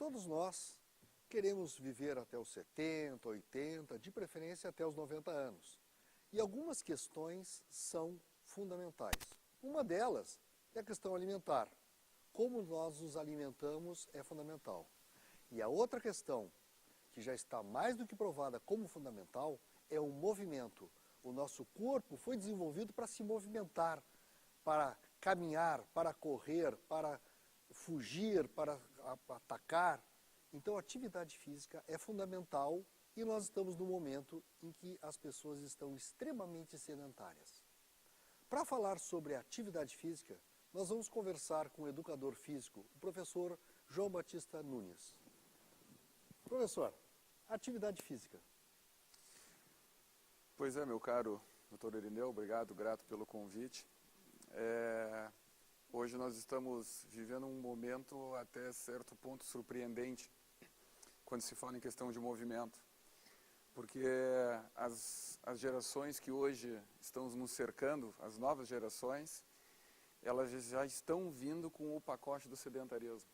Todos nós queremos viver até os 70, 80, de preferência até os 90 anos. E algumas questões são fundamentais. Uma delas é a questão alimentar. Como nós nos alimentamos é fundamental. E a outra questão, que já está mais do que provada como fundamental, é o movimento. O nosso corpo foi desenvolvido para se movimentar, para caminhar, para correr, para fugir, para atacar. Então, a atividade física é fundamental e nós estamos no momento em que as pessoas estão extremamente sedentárias. Para falar sobre atividade física, nós vamos conversar com o educador físico, o professor João Batista Nunes. Professor, atividade física. Pois é, meu caro doutor Irineu, obrigado, grato pelo convite. Hoje nós estamos vivendo um momento até certo ponto surpreendente quando se fala em questão de movimento, porque as gerações que hoje estão nos cercando, as novas gerações, elas já estão vindo com o pacote do sedentarismo.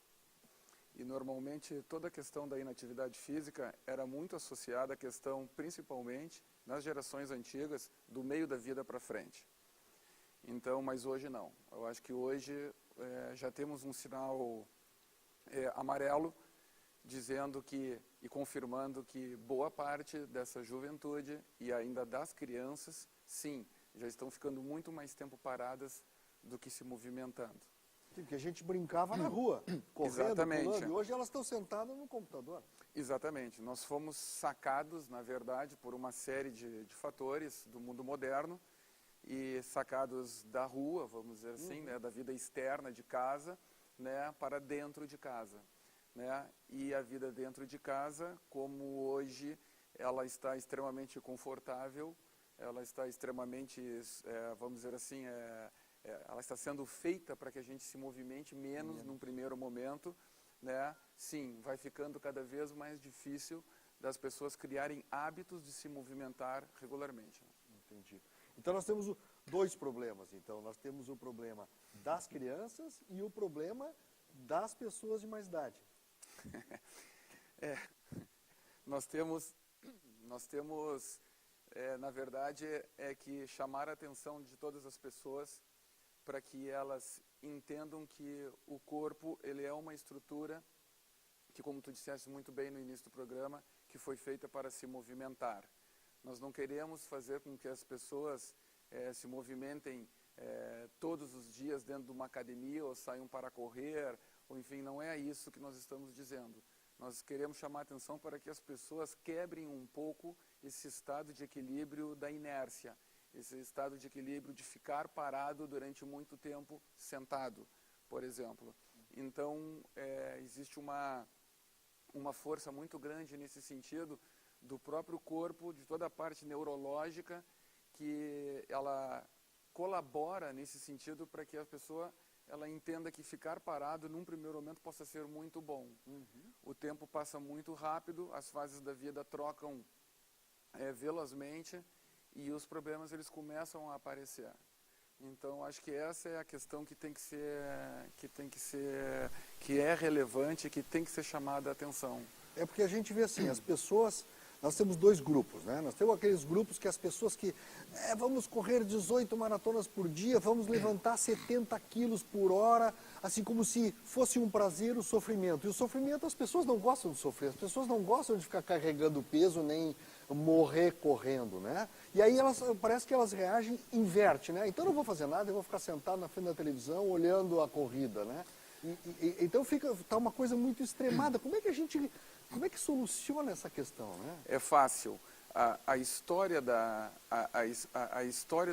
E normalmente toda a questão da inatividade física era muito associada à questão, principalmente, nas gerações antigas, do meio da vida para frente. Então, mas hoje não. Eu acho que hoje já temos um sinal amarelo dizendo que e confirmando que boa parte dessa juventude e ainda das crianças, sim, já estão ficando muito mais tempo paradas do que se movimentando. Sim, porque a gente brincava na rua, correndo, Exatamente. pulando, e hoje elas estão sentadas no computador. Exatamente. Nós fomos sacados, na verdade, por uma série de fatores do mundo moderno e sacados da rua, vamos dizer assim, né, da vida externa de casa, né, para dentro de casa. Né? E a vida dentro de casa, como hoje ela está extremamente confortável, ela está extremamente, vamos dizer assim, ela está sendo feita para que a gente se movimente menos num primeiro momento, né? Sim, vai ficando cada vez mais difícil das pessoas criarem hábitos de se movimentar regularmente. Entendi. Então nós temos dois problemas. Então nós temos o problema das crianças e o problema das pessoas de mais idade. Nós temos na verdade, que chamar a atenção de todas as pessoas para que elas entendam que o corpo ele é uma estrutura que, como tu disseste muito bem no início do programa, que foi feita para se movimentar. Nós não queremos fazer com que as pessoas se movimentem todos os dias dentro de uma academia ou saiam para correr, ou enfim, não é isso que nós estamos dizendo. Nós queremos chamar a atenção para que as pessoas quebrem um pouco esse estado de equilíbrio da inércia, esse estado de equilíbrio de ficar parado durante muito tempo sentado, por exemplo. Então, existe uma força muito grande nesse sentido do próprio corpo, de toda a parte neurológica, que ela colabora nesse sentido para que a pessoa ela entenda que ficar parado num primeiro momento possa ser muito bom. O tempo passa muito rápido, as fases da vida trocam velozmente e os problemas eles começam a aparecer. Então acho que essa é a questão que que é relevante, que tem que ser chamada a atenção. É porque a gente vê assim, as pessoas, nós temos dois grupos, né? Nós temos aqueles grupos que as pessoas que vamos correr 18 maratonas por dia, vamos levantar 70 quilos por hora, assim como se fosse um prazer o sofrimento. E o sofrimento, as pessoas não gostam de sofrer, as pessoas não gostam de ficar carregando peso, nem morrer correndo, né? E aí parece que elas reagem, inverte, né? Então eu não vou fazer nada, eu vou ficar sentado na frente da televisão olhando a corrida, né? Então tá uma coisa muito extremada. Como é que soluciona essa questão, né? É fácil. A história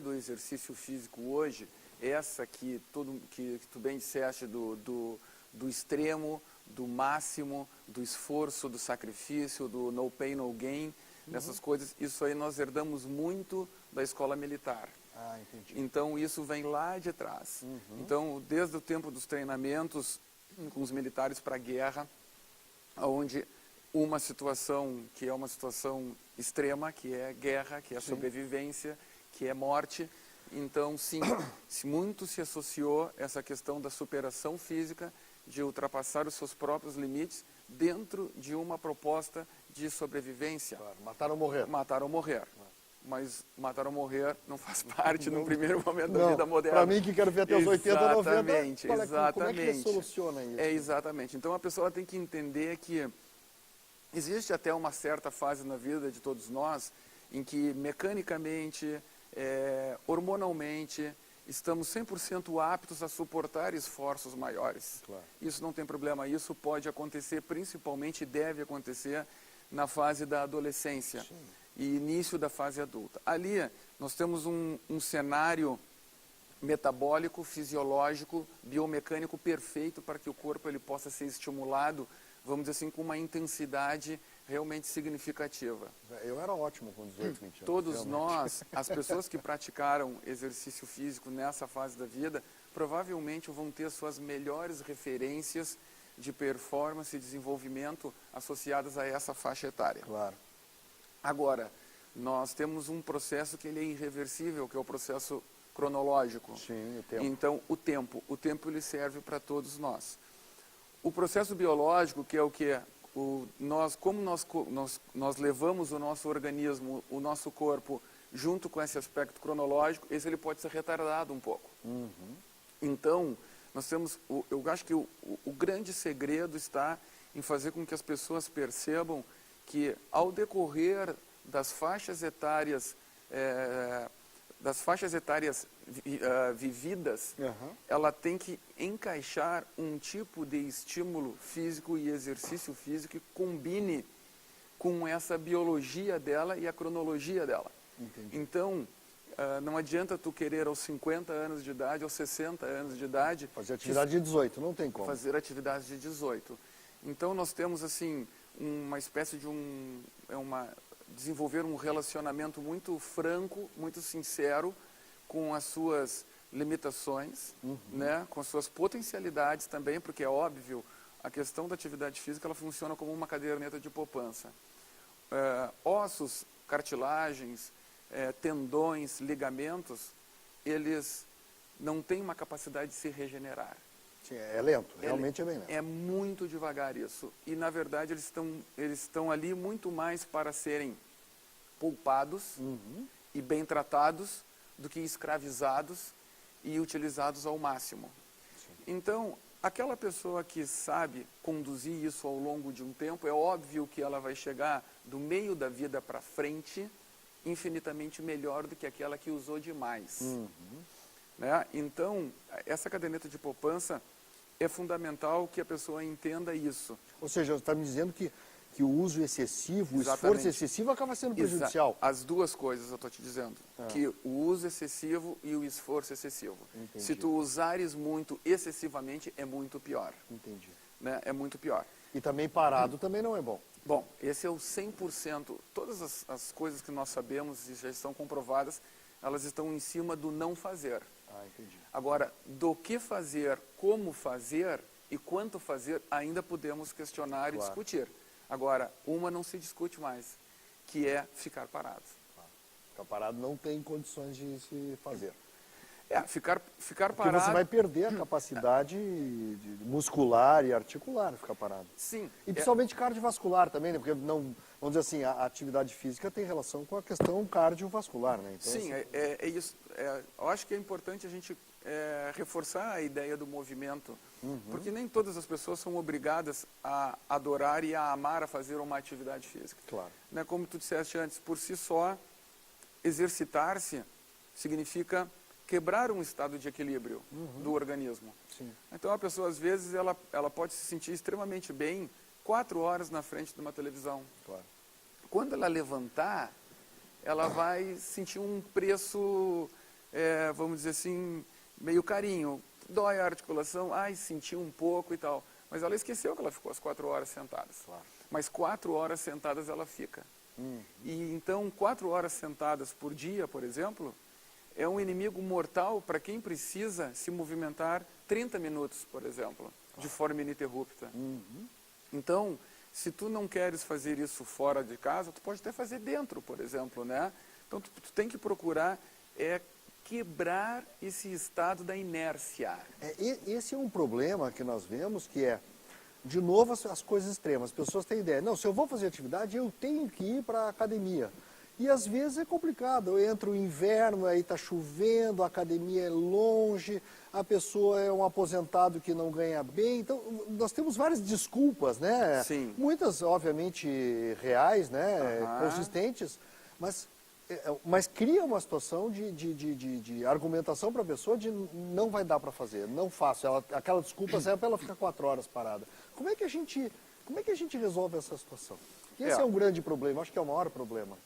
do exercício físico hoje, essa que tu bem disseste do extremo, do máximo, do esforço, do sacrifício, do no pain, no gain, dessas coisas, isso aí nós herdamos muito da escola militar. Entendi. Então isso vem lá de trás. Então, desde o tempo dos treinamentos com os militares para a guerra, onde uma situação que é uma situação extrema, que é guerra, que é sobrevivência, que é morte. Então, sim, muito se associou essa questão da superação física, de ultrapassar os seus próprios limites, dentro de uma proposta de sobrevivência. Claro, matar ou morrer. Matar ou morrer. Mas matar ou morrer não faz parte Não, no primeiro momento da não, vida moderna. Para mim que quero ver até os 80, 90, Exatamente, como é exatamente. que soluciona isso? É, exatamente. Então a pessoa tem que entender que existe até uma certa fase na vida de todos nós em que mecanicamente, hormonalmente, estamos 100% aptos a suportar esforços maiores. Claro. Isso não tem problema, isso pode acontecer, principalmente deve acontecer na fase da adolescência. Sim. E início da fase adulta. Ali nós temos um cenário metabólico, fisiológico, biomecânico perfeito para que o corpo ele possa ser estimulado, vamos dizer assim, com uma intensidade realmente significativa. Eu era ótimo com 18, 20 anos. Todos realmente. nós, as pessoas que praticaram exercício físico nessa fase da vida, provavelmente vão ter suas melhores referências de performance e desenvolvimento associadas a essa faixa etária. Claro. Agora, nós temos um processo que ele é irreversível, que é o processo cronológico. Sim, o tempo. Então, o tempo ele serve para todos nós. O processo biológico, que é o que? Nós levamos o nosso organismo, o nosso corpo, junto com esse aspecto cronológico, esse ele pode ser retardado um pouco. Uhum. Então, nós temos, eu acho que o grande segredo está em fazer com que as pessoas percebam que ao decorrer das faixas etárias, vividas, ela tem que encaixar um tipo de estímulo físico e exercício físico que combine com essa biologia dela e a cronologia dela. Entendi. Então, não adianta tu querer aos 50 anos de idade, aos 60 anos de idade... Fazer atividade de 18, não tem como. Fazer atividade de 18. Então, nós temos, assim, uma espécie de desenvolver um relacionamento muito franco, muito sincero com as suas limitações, né, com as suas potencialidades também, porque é óbvio, a questão da atividade física ela funciona como uma caderneta de poupança. Ossos, cartilagens, tendões, ligamentos, eles não têm uma capacidade de se regenerar. Sim, é lento, realmente é bem lento. É muito devagar isso. E, na verdade, eles estão ali muito mais para serem poupados e bem tratados do que escravizados e utilizados ao máximo. Sim. Então, aquela pessoa que sabe conduzir isso ao longo de um tempo, é óbvio que ela vai chegar do meio da vida para frente infinitamente melhor do que aquela que usou demais. Né? Então, essa caderneta de poupança é fundamental que a pessoa entenda isso. Ou seja, você está me dizendo que o uso excessivo, o Exatamente. esforço excessivo acaba sendo prejudicial. As duas coisas eu estou te dizendo. Que o uso excessivo e o esforço excessivo. Entendi. Se tu usares muito excessivamente, é muito pior. Entendi. Né? É muito pior. E também parado também não é bom. Bom, esse é o 100%. Todas as coisas que nós sabemos e já estão comprovadas, elas estão em cima do não fazer. Entendi. Agora, do que fazer, como fazer e quanto fazer, ainda podemos questionar e discutir. Agora, uma não se discute mais, que é ficar parado. Ficar parado não tem condições de se fazer. Ficar parado... Porque você vai perder a capacidade muscular e articular ficar parado. Sim. E principalmente cardiovascular também, né? Porque, não, vamos dizer assim, a atividade física tem relação com a questão cardiovascular, né? Então, sim, assim, é isso. Eu acho que é importante a gente reforçar a ideia do movimento, porque nem todas as pessoas são obrigadas a adorar e a amar a fazer uma atividade física. Claro. Né? Como tu disseste antes, por si só, exercitar-se significa quebrar um estado de equilíbrio do organismo. Sim. Então, a pessoa, às vezes, ela pode se sentir extremamente bem 4 horas na frente de uma televisão. Claro. Quando ela levantar, ela vai sentir um preço, vamos dizer assim, meio carinho. Dói a articulação, senti um pouco e tal. Mas ela esqueceu que ela ficou as 4 horas sentadas. Claro. Mas 4 horas sentadas ela fica. E então, 4 horas sentadas por dia, por exemplo, é um inimigo mortal para quem precisa se movimentar 30 minutos, por exemplo, de forma ininterrupta. Então, se tu não queres fazer isso fora de casa, tu pode até fazer dentro, por exemplo, né? Então, tu tem que procurar quebrar esse estado da inércia. Esse é um problema que nós vemos, que de novo, as coisas extremas. As pessoas têm ideia, não, se eu vou fazer atividade, eu tenho que ir para a academia. E às vezes é complicado, eu entro no inverno, aí está chovendo, a academia é longe, a pessoa é um aposentado que não ganha bem. Então, nós temos várias desculpas, né? Sim. Muitas, obviamente, reais, né? Consistentes, mas cria uma situação de argumentação para a pessoa de não vai dar para fazer, não faço. Aquela desculpa serve para ela ficar 4 horas parada. Como é que a gente resolve essa situação? Esse é um grande problema, acho que é o maior problema.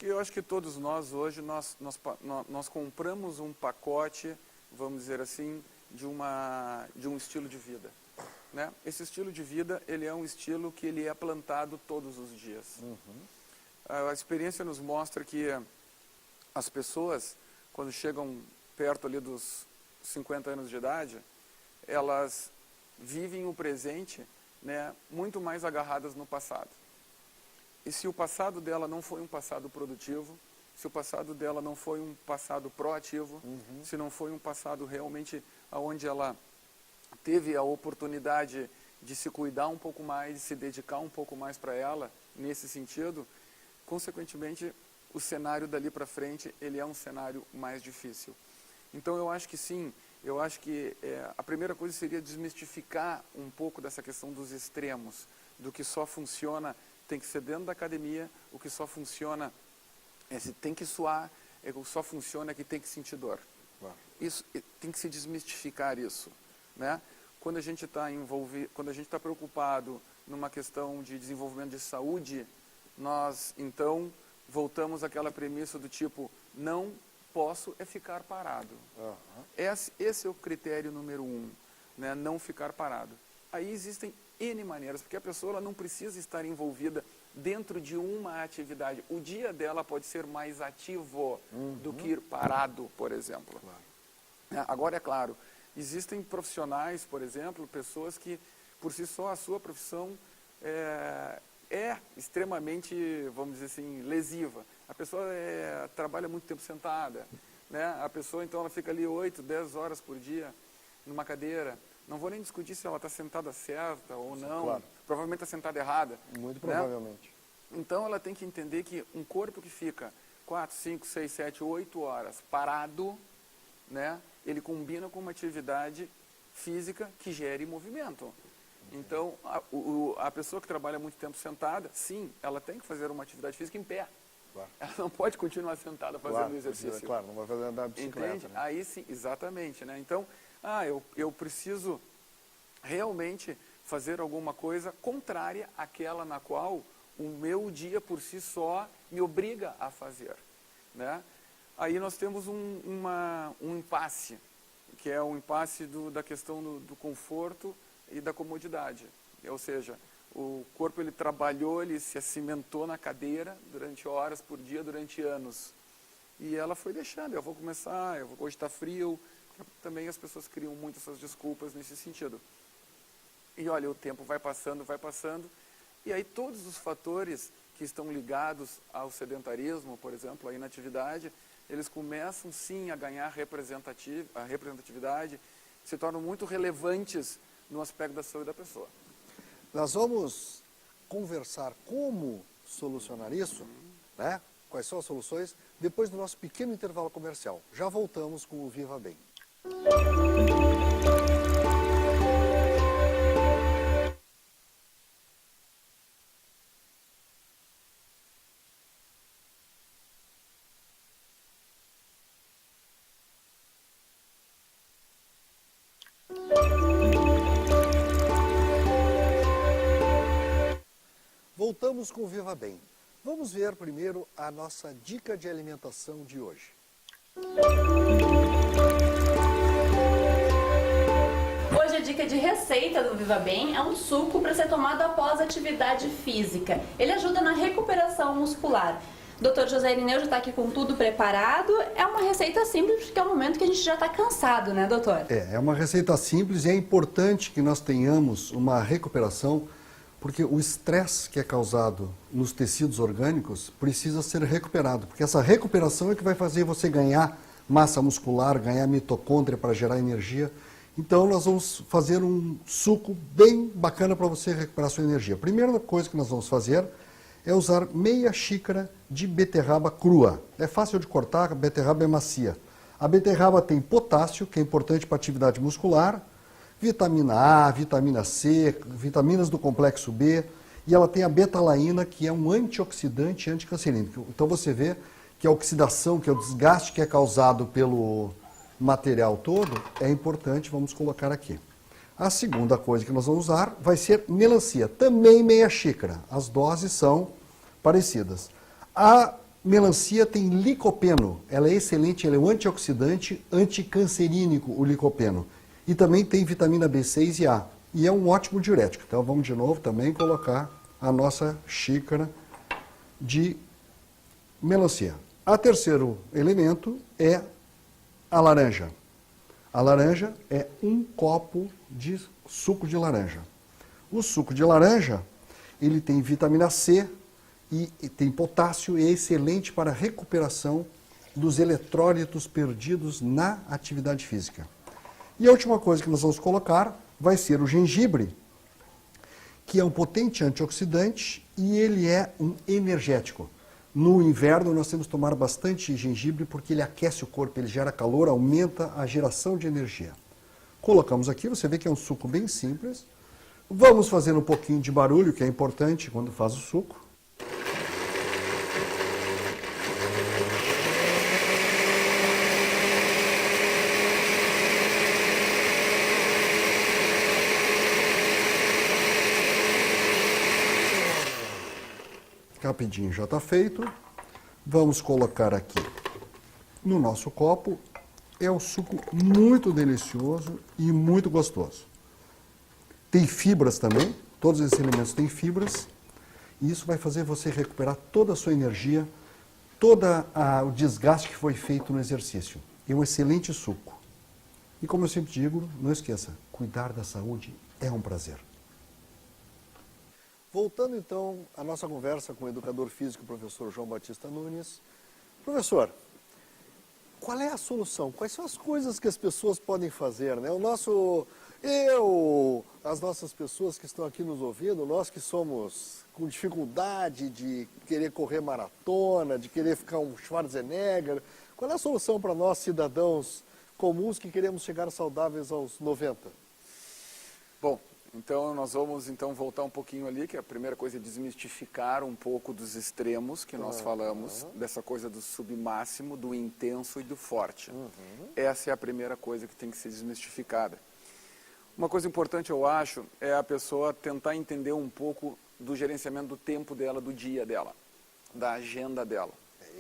Eu acho que todos nós hoje, nós compramos um pacote, vamos dizer assim, de um estilo de vida. Né? Esse estilo de vida, ele é um estilo que ele é plantado todos os dias. A experiência nos mostra que as pessoas, quando chegam perto ali dos 50 anos de idade, elas vivem o presente, né, muito mais agarradas no passado. E se o passado dela não foi um passado produtivo, se o passado dela não foi um passado proativo, se não foi um passado realmente onde ela teve a oportunidade de se cuidar um pouco mais, de se dedicar um pouco mais para ela, nesse sentido, consequentemente, o cenário dali para frente, ele é um cenário mais difícil. Então, eu acho que sim, eu acho que a primeira coisa seria desmistificar um pouco dessa questão dos extremos, do que só funciona, tem que ser dentro da academia, o que só funciona se tem que suar, o que só funciona que tem que sentir dor. Claro. Isso, tem que se desmistificar isso, né? Quando a gente está envolvido, quando a gente está preocupado numa questão de desenvolvimento de saúde, nós, então, voltamos àquela premissa do tipo, não posso ficar parado. Esse é o critério número 1, né? Não ficar parado. Aí existem N maneiras, porque a pessoa ela não precisa estar envolvida dentro de uma atividade. O dia dela pode ser mais ativo do que ir parado, por exemplo. Claro. Agora, é claro, existem profissionais, por exemplo, pessoas que, por si só, a sua profissão é extremamente, vamos dizer assim, lesiva. A pessoa trabalha muito tempo sentada, né? A pessoa, então, ela fica ali 8, 10 horas por dia numa cadeira. Não vou nem discutir se ela está sentada certa ou não. Claro. Provavelmente está sentada errada. Muito provavelmente. Né? Então, ela tem que entender que um corpo que fica 4, 5, 6, 7, 8 horas parado, né? Ele combina com uma atividade física que gere movimento. Então, a pessoa que trabalha muito tempo sentada, sim, ela tem que fazer uma atividade física em pé. Claro. Ela não pode continuar sentada fazendo exercício. Claro, não vai fazer andar de bicicleta. Entende? Né? Aí sim, exatamente. Né? Então, eu preciso realmente fazer alguma coisa contrária àquela na qual o meu dia por si só me obriga a fazer. Né? Aí nós temos um impasse, que é o impasse da questão do conforto e da comodidade. Ou seja, o corpo ele trabalhou, ele se acimentou na cadeira durante horas por dia, durante anos. E ela foi deixando, hoje está frio. Também as pessoas criam muito essas desculpas nesse sentido. E olha, o tempo vai passando, e aí todos os fatores que estão ligados ao sedentarismo, por exemplo, à inatividade, eles começam sim a ganhar representatividade, se tornam muito relevantes no aspecto da saúde da pessoa. Nós vamos conversar como solucionar isso, né? Quais são as soluções, depois do nosso pequeno intervalo comercial. Já voltamos com o Viva Bem. Voltamos com o Viva Bem. Vamos ver primeiro a nossa dica de alimentação de hoje. Hoje a dica de receita do Viva Bem é um suco para ser tomado após atividade física. Ele ajuda na recuperação muscular. Dr. José Irineu já está aqui com tudo preparado. É uma receita simples, porque é um momento que a gente já está cansado, né, doutor? É uma receita simples e é importante que nós tenhamos uma recuperação, porque o estresse que é causado nos tecidos orgânicos precisa ser recuperado, porque essa recuperação é que vai fazer você ganhar massa muscular, ganhar mitocôndria para gerar energia. Então nós vamos fazer um suco bem bacana para você recuperar sua energia. A primeira coisa que nós vamos fazer é usar meia xícara de beterraba crua. É fácil de cortar, a beterraba é macia. A beterraba tem potássio, que é importante para a atividade muscular, vitamina A, vitamina C, vitaminas do complexo B, e ela tem a betalaína, que é um antioxidante e anticancerígeno. Então você vê que a oxidação, que é o desgaste que é causado pelo material todo, é importante, vamos colocar aqui. A segunda coisa que nós vamos usar vai ser melancia, também meia xícara. As doses são parecidas. A melancia tem licopeno, ela é excelente, ela é um antioxidante, anticancerínico, o licopeno. E também tem vitamina B6 e A. E é um ótimo diurético. Então vamos de novo também colocar a nossa xícara de melancia. O terceiro elemento é a laranja. A laranja é um copo de suco de laranja. O suco de laranja, ele tem vitamina C e tem potássio e é excelente para a recuperação dos eletrólitos perdidos na atividade física. E a última coisa que nós vamos colocar vai ser o gengibre, que é um potente antioxidante e ele é um energético. No inverno nós temos que tomar bastante gengibre porque ele aquece o corpo, ele gera calor, aumenta a geração de energia. Colocamos aqui, você vê que é um suco bem simples. Vamos fazer um pouquinho de barulho, que é importante quando faz o suco. Rapidinho já está feito. Vamos colocar aqui no nosso copo. É um suco muito delicioso e muito gostoso. Tem fibras também, todos esses elementos têm fibras. E isso vai fazer você recuperar toda a sua energia, todo o desgaste que foi feito no exercício. É um excelente suco. E como eu sempre digo, não esqueça, cuidar da saúde é um prazer. Voltando então à nossa conversa com o educador físico, professor João Batista Nunes. Professor, qual é a solução? Quais são as coisas que as pessoas podem fazer, né? As nossas pessoas que estão aqui nos ouvindo, nós que somos com dificuldade de querer correr maratona, de querer ficar um Schwarzenegger, qual é a solução para nós, cidadãos comuns, que queremos chegar saudáveis aos 90? Bom, então nós vamos voltar um pouquinho ali, que a primeira coisa é desmistificar um pouco dos extremos que nós falamos, dessa coisa do submáximo, do intenso e do forte. Essa é a primeira coisa que tem que ser desmistificada. Uma coisa importante, eu acho, é a pessoa tentar entender um pouco do gerenciamento do tempo dela, do dia dela, da agenda dela.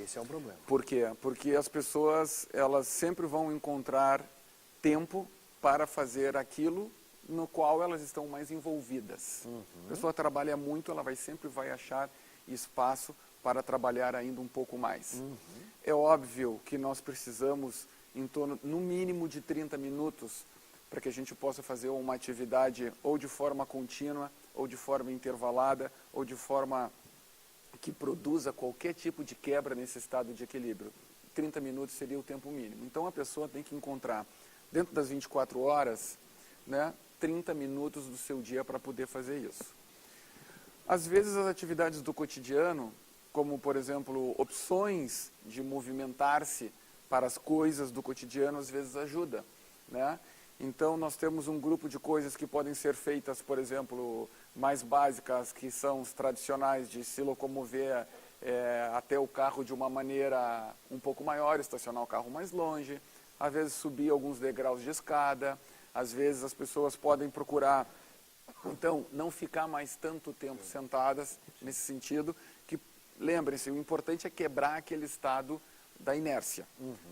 Esse é um problema. Por quê? Porque as pessoas, elas sempre vão encontrar tempo para fazer aquilo no qual elas estão mais envolvidas. A pessoa trabalha muito, ela sempre vai achar espaço para trabalhar ainda um pouco mais. É óbvio que nós precisamos em torno, no mínimo, de 30 minutos para que a gente possa fazer uma atividade ou de forma contínua, ou de forma intervalada, ou de forma que produza qualquer tipo de quebra nesse estado de equilíbrio. 30 minutos seria o tempo mínimo. Então a pessoa tem que encontrar, dentro das 24 horas, né, 30 minutos do seu dia para poder fazer isso. Às vezes as atividades do cotidiano, como por exemplo, opções de movimentar-se para as coisas do cotidiano, às vezes ajuda, né? Então nós temos um grupo de coisas que podem ser feitas, por exemplo, mais básicas, que são os tradicionais de se locomover até o carro de uma maneira um pouco maior, estacionar o carro mais longe, às vezes subir alguns degraus de escada, às vezes as pessoas podem procurar, então, não ficar mais tanto tempo sentadas, nesse sentido, que, lembrem-se, o importante é quebrar aquele estado da inércia,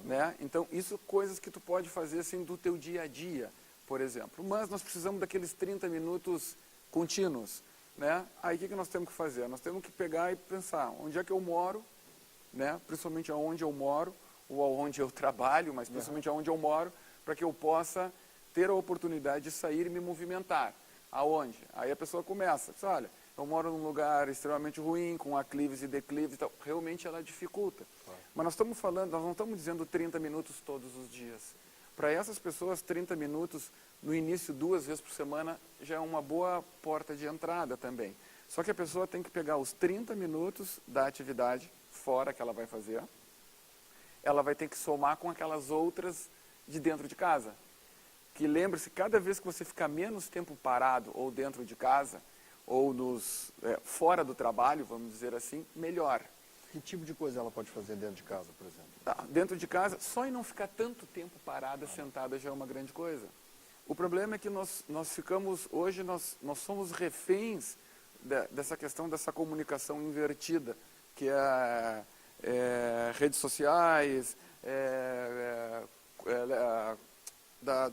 né? Então, isso coisas que tu pode fazer assim do teu dia a dia, por exemplo. Mas nós precisamos daqueles 30 minutos contínuos, né? Aí o que nós temos que fazer? Nós temos que pegar e pensar, onde é que eu moro, né? Principalmente aonde eu moro, ou aonde eu trabalho, mas principalmente aonde eu moro, para que eu possa ter a oportunidade de sair e me movimentar. Aonde? Aí a pessoa começa, diz, olha, eu moro num lugar extremamente ruim, com aclives e declives, então, realmente ela dificulta. Mas nós estamos falando, nós não estamos dizendo 30 minutos todos os dias. Para essas pessoas, 30 minutos no início, 2 vezes por semana, já é uma boa porta de entrada também. Só que a pessoa tem que pegar os 30 minutos da atividade fora que ela vai fazer, ela vai ter que somar com aquelas outras de dentro de casa. Que lembre-se, cada vez que você ficar menos tempo parado ou dentro de casa, ou fora do trabalho, vamos dizer assim, melhor. Que tipo de coisa ela pode fazer dentro de casa, por exemplo? Dentro de casa, só em não ficar tanto tempo parada, sentada, já é uma grande coisa. O problema é que nós ficamos, hoje nós somos reféns dessa questão dessa comunicação invertida, que é redes sociais,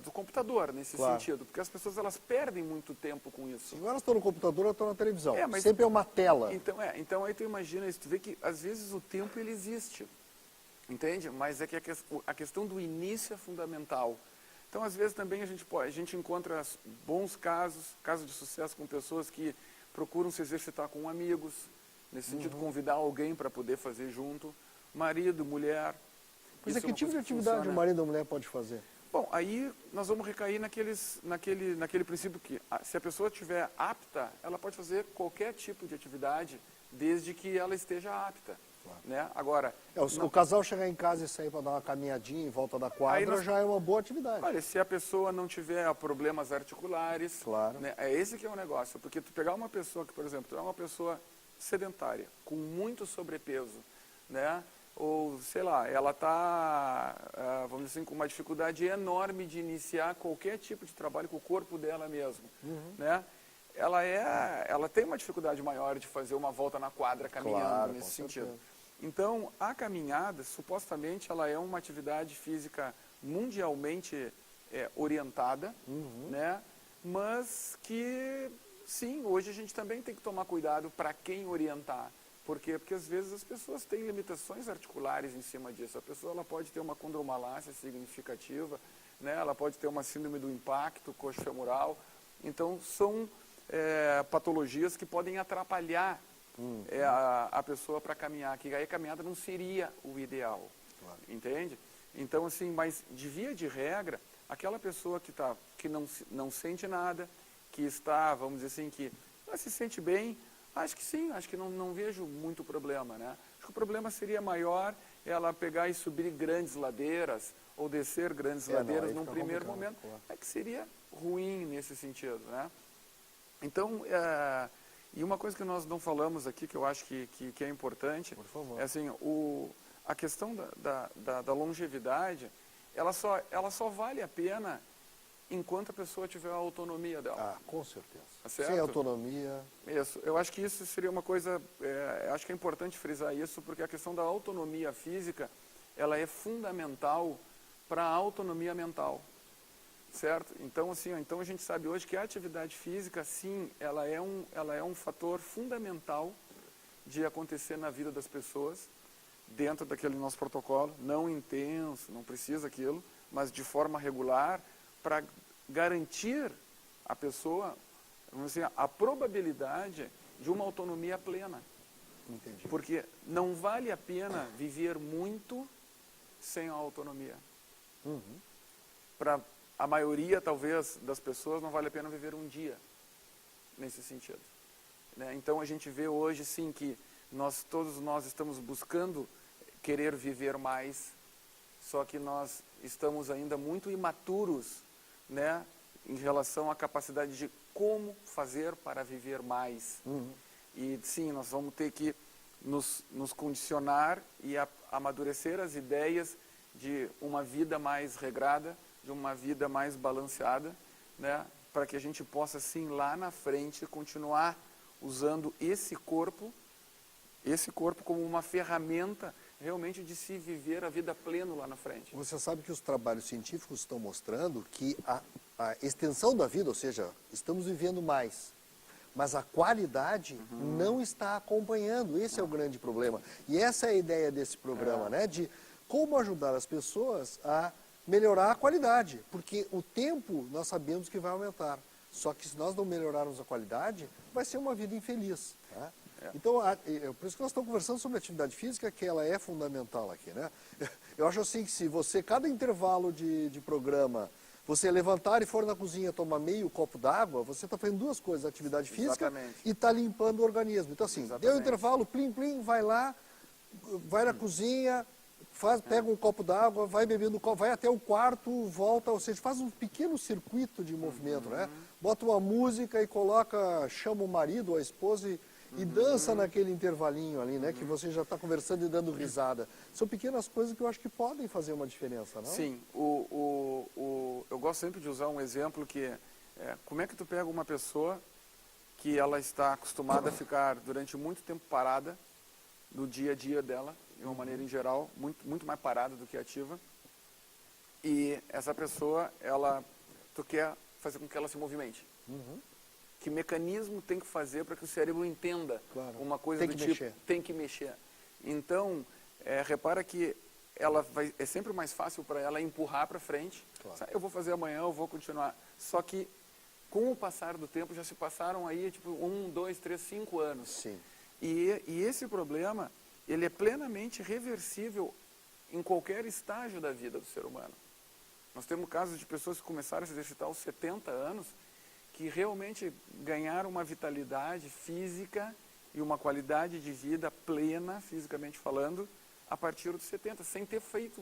do computador, nesse sentido. Porque as pessoas elas perdem muito tempo com isso. Agora elas estão no computador, elas estão na televisão. Mas sempre é uma tela. Então aí tu imagina isso, tu vê que às vezes o tempo ele existe, entende? Mas é que a questão do início é fundamental. Então às vezes também a gente encontra bons casos de sucesso com pessoas que procuram se exercitar com amigos, nesse sentido convidar alguém para poder fazer junto, marido, mulher. Mas que tipo de atividade o marido ou a mulher pode fazer? Bom, aí nós vamos recair naquele princípio que se a pessoa estiver apta, ela pode fazer qualquer tipo de atividade, desde que ela esteja apta. Claro. Né? Agora, o casal chegar em casa e sair para dar uma caminhadinha em volta da quadra já é uma boa atividade. Olha, se a pessoa não tiver problemas articulares, claro. Né, é esse que é o negócio. Porque tu pegar uma pessoa que, por exemplo, tu é uma pessoa sedentária, com muito sobrepeso, né? Ou, sei lá, ela está, vamos dizer assim, com uma dificuldade enorme de iniciar qualquer tipo de trabalho com o corpo dela mesmo, né? Ela tem uma dificuldade maior de fazer uma volta na quadra caminhando, nesse sentido. Então, a caminhada, supostamente, ela é uma atividade física mundialmente orientada, né? Mas que, sim, hoje a gente também tem que tomar cuidado para quem orientar. Por quê? Porque às vezes as pessoas têm limitações articulares em cima disso. A pessoa ela pode ter uma condromalácia significativa, né? Ela pode ter uma síndrome do impacto coxofemoral. Então, são patologias que podem atrapalhar a pessoa para caminhar. Que aí a caminhada não seria o ideal, entende? Então, assim, mas de via de regra, aquela pessoa que não sente nada, que está, vamos dizer assim, que ela se sente bem, acho que sim, acho que não vejo muito problema, né? Acho que o problema seria maior ela pegar e subir grandes ladeiras ou descer grandes ladeiras num primeiro momento. É que seria ruim nesse sentido, né? Então, e uma coisa que nós não falamos aqui, que eu acho que é importante, é assim, a questão da longevidade, ela só vale a pena enquanto a pessoa tiver a autonomia dela. Com certeza. Certo? Sem autonomia. Isso. Eu acho que isso seria uma coisa, acho que é importante frisar isso, porque a questão da autonomia física, ela é fundamental para a autonomia mental. Certo? Então, assim, então a gente sabe hoje que a atividade física, sim, ela é um fator fundamental de acontecer na vida das pessoas, dentro daquele nosso protocolo, não intenso, não precisa aquilo, mas de forma regular, para garantir a pessoa, vamos dizer, a probabilidade de uma autonomia plena. Entendi. Porque não vale a pena viver muito sem a autonomia. Para a maioria, talvez, das pessoas, não vale a pena viver um dia nesse sentido. Né? Então, a gente vê hoje, sim, que todos nós estamos buscando querer viver mais, só que nós estamos ainda muito imaturos, né, em relação à capacidade de como fazer para viver mais. E, sim, nós vamos ter que nos condicionar e amadurecer as ideias de uma vida mais regrada, de uma vida mais balanceada, né, para que a gente possa, sim, lá na frente, continuar usando esse corpo como uma ferramenta realmente de se viver a vida pleno lá na frente. Você sabe que os trabalhos científicos estão mostrando que a extensão da vida, ou seja, estamos vivendo mais, mas a qualidade não está acompanhando. Esse é o grande problema. E essa é a ideia desse programa, né, de como ajudar as pessoas a melhorar a qualidade, porque o tempo nós sabemos que vai aumentar, só que se nós não melhorarmos a qualidade, vai ser uma vida infeliz. Tá? Então, por isso que nós estamos conversando sobre atividade física, que ela é fundamental aqui, né? Eu acho assim que se você, cada intervalo de programa, você levantar e for na cozinha tomar meio copo d'água, você está fazendo duas coisas, atividade física e está limpando o organismo. Então assim, deu intervalo, plim, plim, vai lá, vai na cozinha, pega um copo d'água, vai bebendo, vai até o quarto, volta, ou seja, faz um pequeno circuito de movimento, né? Bota uma música e chama o marido ou a esposa e dança naquele intervalinho ali, né? Que você já está conversando e dando risada. São pequenas coisas que eu acho que podem fazer uma diferença, não? Sim. Eu gosto sempre de usar um exemplo que como é que tu pega uma pessoa que ela está acostumada a ficar durante muito tempo parada no dia a dia dela, de uma maneira em geral, muito mais parada do que ativa, e essa pessoa, tu quer fazer com que ela se movimente. Que mecanismo tem que fazer para que o cérebro entenda uma coisa do tipo, tem que mexer. Então, repara que é sempre mais fácil para ela empurrar para frente. Eu vou fazer amanhã, eu vou continuar. Só que, com o passar do tempo, já se passaram aí, tipo, 1, 2, 3, 5 anos. Sim. E esse problema, ele é plenamente reversível em qualquer estágio da vida do ser humano. Nós temos casos de pessoas que começaram a se exercitar aos 70 anos, que realmente ganharam uma vitalidade física e uma qualidade de vida plena, fisicamente falando, a partir dos 70, sem ter feito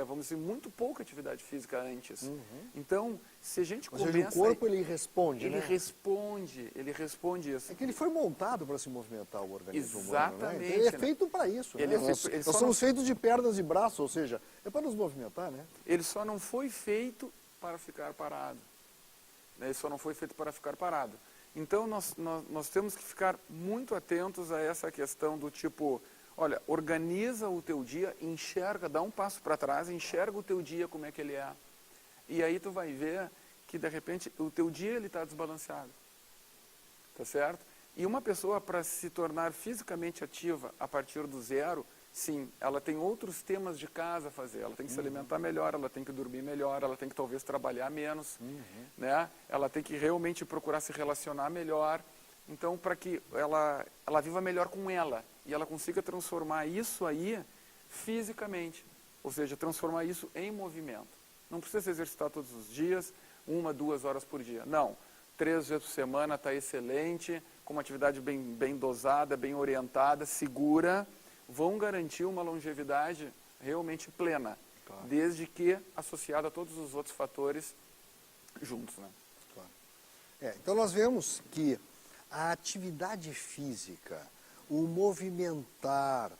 vamos dizer, muito pouca atividade física antes. Então, se a gente começa... Ou seja, o corpo, ele responde, ele responde isso. É que ele foi montado para se movimentar, o organismo humano, né? Então, ele é feito para isso. Né? Nós somos feitos de pernas e braços, ou seja, é para nos movimentar, né? Ele só não foi feito para ficar parado. Ele só não foi feito para ficar parado. Então, nós temos que ficar muito atentos a essa questão do tipo... Olha, organiza o teu dia, enxerga, dá um passo para trás, enxerga o teu dia como é que ele é. E aí tu vai ver que, de repente, o teu dia ele está desbalanceado. Tá certo? E uma pessoa, para se tornar fisicamente ativa a partir do zero, sim, ela tem outros temas de casa a fazer. Ela tem que se alimentar melhor, ela tem que dormir melhor, ela tem que talvez trabalhar menos, né? Ela tem que realmente procurar se relacionar melhor. Então, para que ela viva melhor com ela e ela consiga transformar isso aí fisicamente, ou seja, transformar isso em movimento. Não precisa se exercitar todos os dias, 1, 2 horas por dia. Não, 3 vezes por semana está excelente, com uma atividade bem dosada, bem orientada, segura, vão garantir uma longevidade realmente plena, desde que associada a todos os outros fatores juntos, né? Então nós vemos que a atividade física, o movimentar,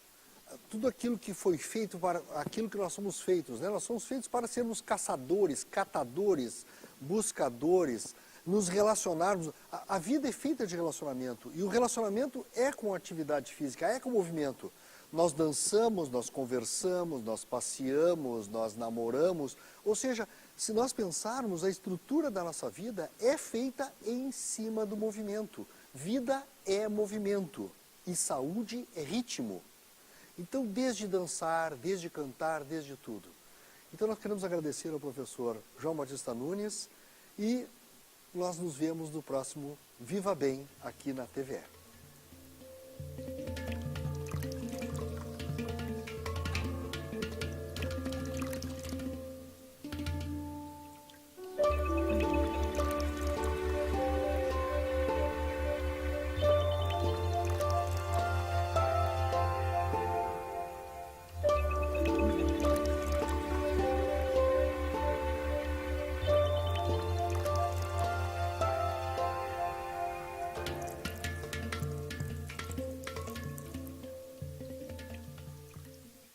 tudo aquilo que foi feito para aquilo que nós somos feitos, né? Nós somos feitos para sermos caçadores, catadores, buscadores, nos relacionarmos. A vida é feita de relacionamento e o relacionamento é com atividade física, é com movimento. Nós dançamos, nós conversamos, nós passeamos, nós namoramos, ou seja, se nós pensarmos, a estrutura da nossa vida é feita em cima do movimento. Vida é movimento e saúde é ritmo. Então, desde dançar, desde cantar, desde tudo. Então, nós queremos agradecer ao professor João Batista Nunes e nós nos vemos no próximo Viva Bem aqui na TVE.